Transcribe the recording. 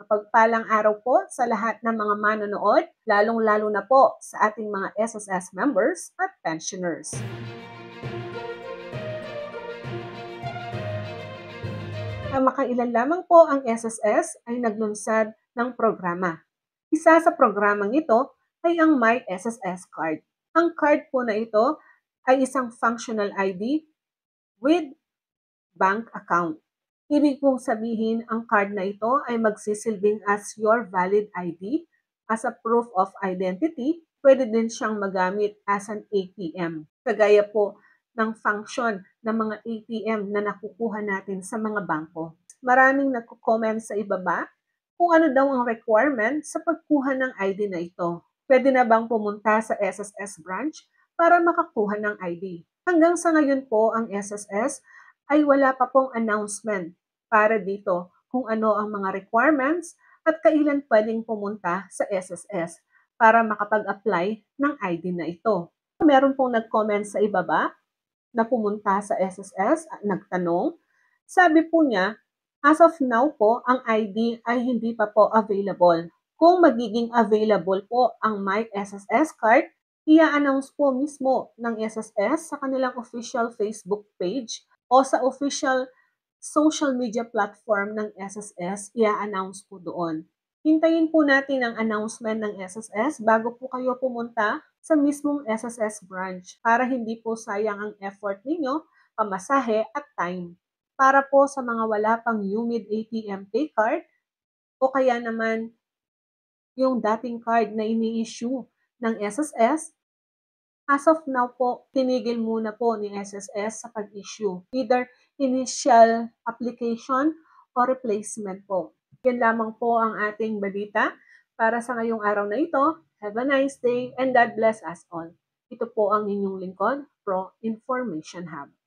Mapagpalang araw po sa lahat ng mga manonood, lalong-lalo na po sa ating mga SSS members at pensioners. Makailan lamang po ang SSS ay naglunsad ng programa. Isa sa programang ito ay ang My SSS Card. Ang card po na ito ay isang functional ID with bank account. Ibig pong sabihin, ang card na ito ay magsisilbing as your valid ID, as a proof of identity. Pwede din siyang magamit as an ATM. Kagaya po ng function ng mga ATM na nakukuha natin sa mga bangko. Maraming nagko-comment sa ibaba kung ano daw ang requirement sa pagkuha ng ID na ito. Pwede na bang pumunta sa SSS branch para makakuha ng ID? Hanggang sa ngayon po, ang SSS ay wala pa pong announcement para dito kung ano ang mga requirements at kailan pwedeng pumunta sa SSS para makapag-apply ng ID na ito. Meron pong nag-comment sa ibaba na pumunta sa SSS at nagtanong. Sabi po niya, as of now po, ang ID ay hindi pa po available. Kung magiging available po ang My SSS card, i-announce po mismo ng SSS sa kanilang official Facebook page o sa official social media platform ng SSS, i-announce po doon. Hintayin po natin ang announcement ng SSS bago po kayo pumunta sa mismong SSS branch para hindi po sayang ang effort ninyo, pamasahe at time. Para po sa mga wala pang UMID ATM pay card o kaya naman yung dating card na ini-issue ng SSS, as of now po, tinigil muna po ni SSS sa pag-issue. Either initial application o replacement po. Yan lamang po ang ating balita para sa ngayong araw na ito. Have a nice day and God bless us all. Ito po ang inyong lingkod, Pro Information Hub.